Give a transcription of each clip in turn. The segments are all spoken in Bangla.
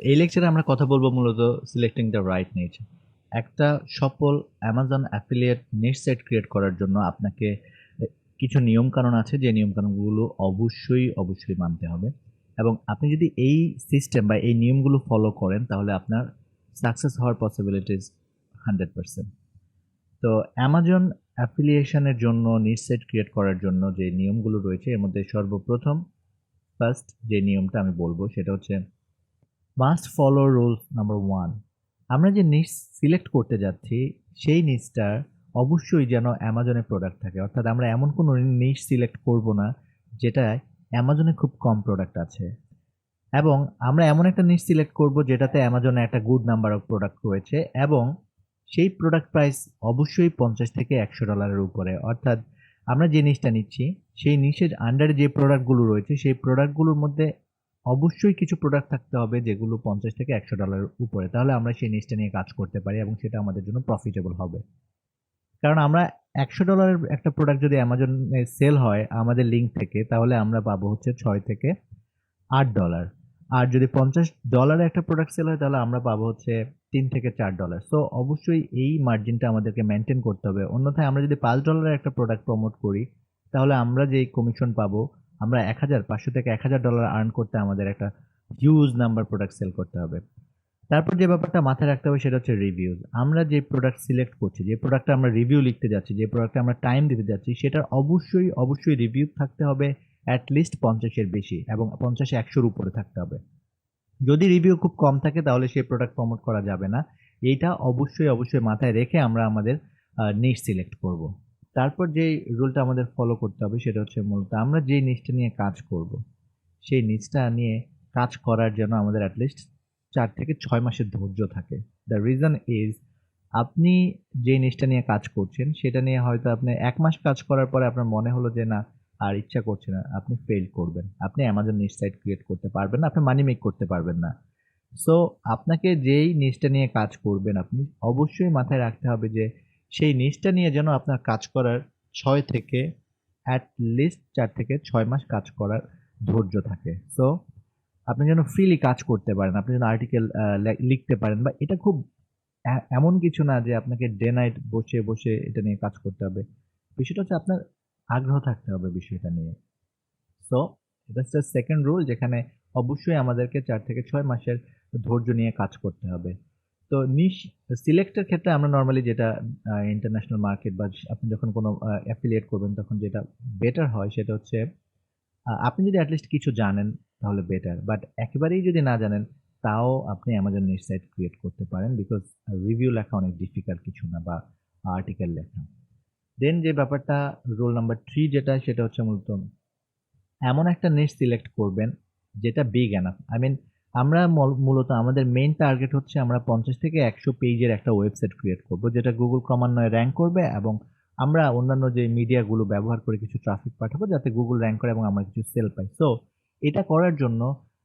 এই লেকচারে আমরা কথা বলবো মূলত সিলেক্টিং দ্য রাইট নিচ। একটা সফল অ্যামাজন অ্যাফিলিয়েট নিচ সাইট ক্রিয়েট করার জন্য আপনাকে কিছু নিয়মকানুন আছে, যে নিয়মকানুনগুলো অবশ্যই মানতে হবে। এবং আপনি যদি এই সিস্টেম বা এই নিয়মগুলো ফলো করেন তাহলে আপনার সাকসেস হওয়ার পসিবিলিটিস 100%। তো অ্যামাজন অ্যাফিলিয়েশনের জন্য নিচ সাইট ক্রিয়েট করার জন্য যে নিয়মগুলো রয়েছে এর মধ্যে সর্বপ্রথম ফার্স্ট যে নিয়মটা আমি বলবো সেটা হচ্ছে মাস্ট ফলো রুলস নাম্বার 1। আমরা যে নিশ সিলেক্ট করতে যাচ্ছি সেই নিশটার অবশ্যই যেন অ্যামাজনে প্রোডাক্ট থাকে। অর্থাৎ আমরা এমন কোনো নিশ সিলেক্ট করব না যেটায় অ্যামাজনে খুব কম প্রোডাক্ট আছে। এবং আমরা এমন একটা নিশ সিলেক্ট করব যেটাতে অ্যামাজনে একটা গুড নাম্বার অফ প্রোডাক্ট রয়েছে এবং সেই প্রোডাক্ট প্রাইস অবশ্যই $50 থেকে $100 উপরে। অর্থাৎ আমরা যে নিশটা নিচ্ছি সেই নিশের আন্ডারে যে প্রোডাক্টগুলো রয়েছে সেই প্রোডাক্টগুলোর মধ্যে অবশ্যই কিছু প্রোডাক্ট থাকতে হবে যেগুলো $50 থেকে $100 উপরে। তাহলে আমরা সেই নিশটা নিয়ে কাজ করতে পারি এবং সেটা আমাদের জন্য প্রফিটেবল হবে। কারণ আমরা $100 এর একটা প্রোডাক্ট যদি অ্যামাজনে সেল হয় আমাদের লিঙ্ক থেকে তাহলে আমরা পাবো হচ্ছে $6 থেকে $8। আর যদি $50 একটা প্রোডাক্ট সেল হয় তাহলে আমরা পাবো হচ্ছে $3 থেকে $4। সো অবশ্যই এই মার্জিনটা আমাদেরকে মেনটেন করতে হবে। অন্যথায় আমরা যদি $5 একটা প্রোডাক্ট প্রমোট করি তাহলে আমরা যেই কমিশন পাবো আমরা 500 থেকে $1000 আর্ন করতে আমাদের একটা হিউজ নাম্বার প্রোডাক্ট সেল করতে হবে। তারপর যে ব্যাপারটা মাথায় রাখতে হবে সেটা হচ্ছে রিভিউজ। আমরা যে প্রোডাক্ট সিলেক্ট করছি, যে প্রোডাক্টে আমরা রিভিউ লিখতে যাচ্ছি, যে প্রোডাক্টে আমরা টাইম দিতে যাচ্ছি সেটার অবশ্যই রিভিউ থাকতে হবে অ্যাট লিস্ট 50 এর বেশি এবং 50-100 র উপরে থাকতে হবে। যদি রিভিউ খুব কম থাকে তাহলে সেই প্রোডাক্ট প্রমোট করা যাবে না। এইটা অবশ্যই মাথায় রেখে আমরা আমাদের নিশ সিলেক্ট করব। তারপর যেই রুলটা আমাদের ফলো করতে হবে সেটা হচ্ছে মূলত আমরা যেই নিশটা নিয়ে কাজ করব সেই নিচটা নিয়ে কাজ করার জন্য আমাদের অ্যাটলিস্ট 4 থেকে 6 মাসের ধৈর্য থাকে। দ্য রিজন ইজ আপনি যে নিচটা নিয়ে কাজ করছেন সেটা নিয়ে হয়তো আপনি 1 মাস কাজ করার পরে আপনার মনে হলো যে না আর ইচ্ছা করছে না, আপনি ফেইল করবেন। আপনি অ্যামাজন নিচ সাইট ক্রিয়েট করতে পারবেন না, আপনি মানি মেক করতে পারবেন না। সো আপনাকে যেই নিচটা নিয়ে কাজ করবেন আপনি অবশ্যই মাথায় রাখতে হবে যে সেই নিচটা নিয়ে যেন আপনার কাজ করার 6 থেকে অ্যাট লিস্ট 4 থেকে 6 মাস কাজ করার ধৈর্য থাকে। সো আপনি যেন ফ্রিলি কাজ করতে পারেন, আপনি যেন আর্টিকেল লিখতে পারেন বা এটা খুব এমন কিছু না যে আপনাকে ডে নাইট বসে এটা নিয়ে কাজ করতে হবে। বিষয়টা হচ্ছে আপনার আগ্রহ থাকতে হবে বিষয়টা নিয়ে। সো এটা হচ্ছে সেকেন্ড রুল যেখানে অবশ্যই আমাদেরকে 4 থেকে 6 মাসের ধৈর্য নিয়ে কাজ করতে হবে। তো নিশ সিলেক্টের ক্ষেত্রে আমরা নরমালি যেটা ইন্টারন্যাশনাল মার্কেট বা আপনি যখন কোনো অ্যাফিলিয়েট করবেন তখন যেটা বেটার হয় সেটা হচ্ছে আপনি যদি এটলিস্ট কিছু জানেন তাহলে বেটার। বাট একেবারেই যদি না জানেন তাও আপনি Amazon নিচ সাইট ক্রিয়েট করতে পারেন। বিকজ রিভিউ লেখা অনেক ডিফিকাল্ট কিছু না বা আর্টিকেল লেখা। দেন যে ব্যাপারটা রুল নাম্বার 3 যেটা সেটা হচ্ছে মূলত এমন একটা নিশ সিলেক্ট করবেন যেটা বিগ এনাফ। আই মিন আমরা মূলত আমাদের মেইন টার্গেট হচ্ছে আমরা 50 থেকে 100 পেজের একটা ওয়েবসাইট ক্রিয়েট করব যেটা গুগল ক্রমান্বয়ে র‍্যাংক করবে এবং আমরা অন্যান্য যে মিডিয়াগুলো ব্যবহার করে কিছু ট্রাফিক পাঠাবো যাতে গুগল র‍্যাংক করে এবং আমরা কিছু সেল পাই। সো এটা করার জন্য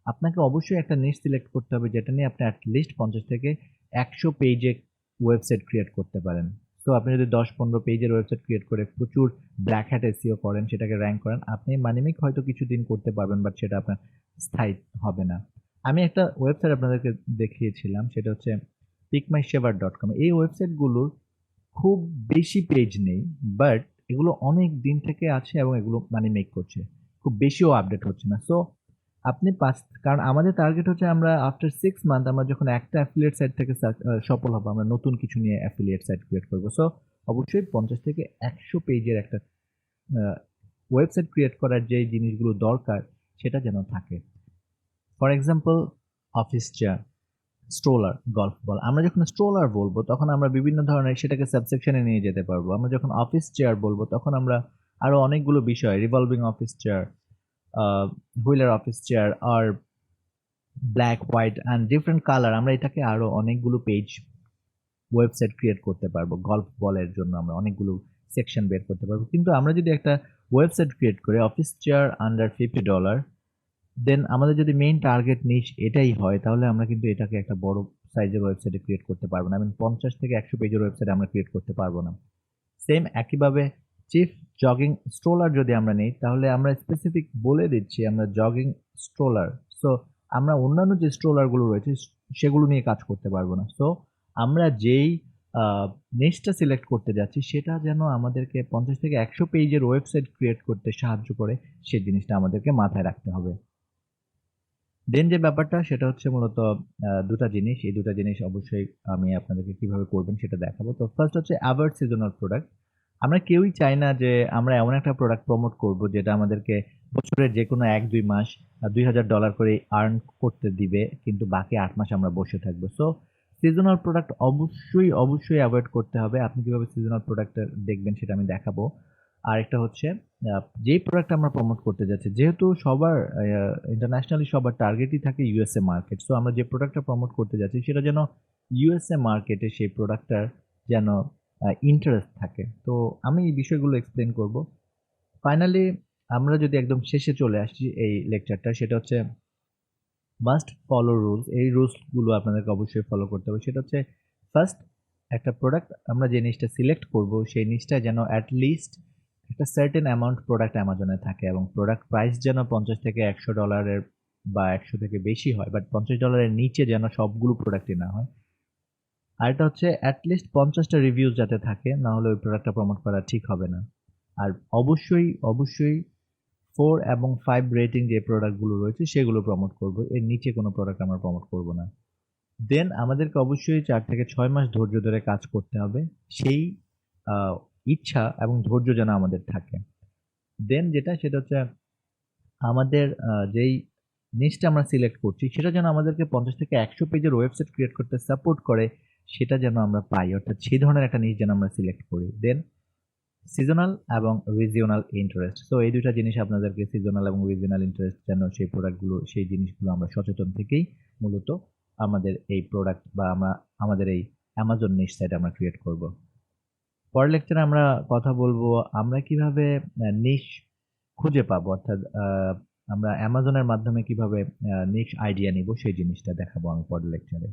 আপনাকে অবশ্যই একটা নিশ সিলেক্ট করতে হবে যেটা নিয়ে আপনি লিস্ট 50 থেকে 100 পেজে ওয়েবসাইট ক্রিয়েট করতে পারেন। সো আপনি যদি 10-15 পেজের ওয়েবসাইট ক্রিয়েট করে প্রচুর ব্ল্যাক হ্যাট এসইও করেন, সেটাকে র‍্যাংক করেন, আপনি মানিমেক হয়তো কিছুদিন করতে পারবেন বাট সেটা আপনার স্থায়ী হবে না। আমি একটা ওয়েবসাইট আপনাদেরকে দেখিয়েছিলাম সেটা হচ্ছে pickmyshaver.com। এই ওয়েবসাইটগুলোর খুব বেশি পেজ নেই বাট এগুলো অনেক দিন থেকে আছে এবং এগুলো মানি মেক করছে। খুব বেশিও আপডেট হচ্ছে না। সো আপনি কারণ আমাদের টার্গেট হচ্ছে আমরা আফটার 6 মান্থ আমরা যখন একটা অ্যাফিলিয়েট সাইট থেকে সফল হবো আমরা নতুন কিছু নিয়ে অ্যাফিলিয়েট সাইট ক্রিয়েট করব। সো অবশ্যই 50 থেকে 100 পেজের একটা ওয়েবসাইট ক্রিয়েট করার যে জিনিসগুলো দরকার সেটা যেন থাকে। For example office chair, stroller, golf ball. আমরা যখন স্ট্রোলার বলবো তখন আমরা বিভিন্ন ধরনের সেটাকে সাবসেকশনে নিয়ে যেতে পারবো। আমরা যখন অফিস চেয়ার বলবো তখন আমরা আরো অনেকগুলো বিষয় revolving office chair, wheeler office chair আর black, white and different colour আমরা এটাকে আরো অনেকগুলো পেজ ওয়েবসাইট ক্রিয়েট করতে পারবো। গল্ফ বলের জন্য আমরা অনেকগুলো সেকশন বের করতে পারবো। কিন্তু আমরা যদি একটা ওয়েবসাইট ক্রিয়েট করি অফিস চেয়ার আন্ডার $50 দেন আমাদের যদি মেইন টার্গেট নিশ এটাই হয় তাহলে আমরা কিন্তু এটাকে একটা বড় সাইজের ওয়েবসাইটে ক্রিয়েট করতে পারবো না। I mean 50 থেকে 100 পেজের ওয়েবসাইট আমরা ক্রিয়েট করতে পারবো না। সেম একইভাবে চিফ জগিং স্ট্রোলার যদি আমরা নেই তাহলে আমরা স্পেসিফিক বলে দিচ্ছি আমরা জগিং স্ট্রোলার। সো আমরা অন্যান্য যে স্ট্রোলারগুলো রয়েছে সেগুলো নিয়ে কাজ করতে পারবো না। সো আমরা যেই আ নিশটা সিলেক্ট করতে যাচ্ছি সেটা যেন আমাদেরকে ৫০ থেকে ১০০ পেজের ওয়েবসাইট ক্রিয়েট করতে সাহায্য করে, সেই জিনিসটা আমাদেরকে মাথায় রাখতে হবে। দেন যে ব্যাপারটা সেটা হচ্ছে মূলত ২ টা জিনিস। এই ২ টা জিনিস অবশ্যই আমি আপনাদেরকে কিভাবে করবেন সেটা দেখাবো। তো ফার্স্ট হচ্ছে এভয়েড সিজনাল প্রোডাক্ট। আমরা কেউই চাই না যে আমরা এমন একটা প্রোডাক্ট প্রমোট করব যেটা আমাদেরকে বছরের যেকোনো ১-২ মাস $২,০০০ করে আর্ন করতে দিবে। কিন্তু বাকি ৮ মাস আমরা বসে থাকবো। সো সিজনাল প্রোডাক্ট অবশ্যই এভয়েড করতে হবে। আপনি কিভাবে সিজনাল প্রোডাক্টটা দেখবেন সেটা আমি দেখাবো। আরেকটা হচ্ছে আ যেই প্রোডাক্ট আমরা প্রমোট করতে যাচ্ছি, যেহেতু সবার ইন্টারন্যাশনালি সবার টার্গেটই থাকে ইউএসএ মার্কেট। সো আমরা যে প্রোডাক্টটা প্রমোট করতে যাচ্ছি সেটা যেন ইউএসএ মার্কেটে সেই প্রোডাক্টটার যেন ইন্টারেস্ট থাকে। তো আমি এই বিষয়গুলো এক্সপ্লেইন করব। ফাইনালি আমরা যদি একদম শেষে চলে আসি এই লেকচারটা, সেটা হচ্ছে মাস্ট ফলো রুলস। এই রুলস গুলো আপনাদেরকে অবশ্যই ফলো করতে হবে। সেটা হচ্ছে ফার্স্ট, একটা প্রোডাক্ট আমরা যে নিশটা সিলেক্ট করব সেই নিশটা যেন এট লিস্ট একটা সার্টেন অ্যামাউন্ট প্রোডাক্ট অ্যামাজনে থাকে এবং প্রোডাক্ট প্রাইস যেন $৫০ থেকে $১০০ বা ১০০ থেকে বেশি হয়, বাট $৫০ এর নিচে যেন সবগুলো প্রোডাক্টই না হয়। আরেকটা হচ্ছে এট লিস্ট ৫০ টা রিভিউজ যাতে থাকে, না হলে ওই প্রোডাক্টটা প্রমোট করা ঠিক হবে না। আর অবশ্যই 4 এবং 5 রেটিং যে প্রোডাক্টগুলো রয়েছে সেগুলো প্রমোট করব। এর নিচে কোনো প্রোডাক্ট আমরা প্রমোট করব না। দেন আমাদেরকে অবশ্যই ৪ থেকে ৬ মাস ধৈর্য ধরে কাজ করতে হবে। সেই আ ইচ্ছা এবং ধৈর্য যেন আমাদের থাকে। দেন যেটা সেটা হচ্ছে আমাদের যেই নিশটা আমরা সিলেক্ট করছি সেটা যেন আমাদেরকে ৫০ থেকে ১০০ পেজের ওয়েবসাইট ক্রিয়েট করতে সাপোর্ট করে, সেটা যেন আমরা পাই। অর্থাৎ সেই ধরনের একটা নিশ যেন আমরা সিলেক্ট করি। দেন সিজনাল এবং রিজিওনাল ইন্টারেস্ট। সো এই ২ টা জিনিস আপনাদেরকে, সিজনাল এবং রিজিওনাল ইন্টারেস্ট যেন সেই প্রোডাক্টগুলো, সেই জিনিসগুলো আমরা সচেতন থেকেই মূলত আমাদের এই প্রোডাক্ট বা আমাদের এই Amazon নিশ সাইট আমরা ক্রিয়েট করব। পরের লেকচারে আমরা কথা বলবো আমরা কিভাবে নিশ খুঁজে পাবো, অর্থাৎ আমরা Amazon এর মাধ্যমে কিভাবে নিশ আইডিয়া নিব সেই জিনিসটা দেখাবো আমি পরের লেকচারে।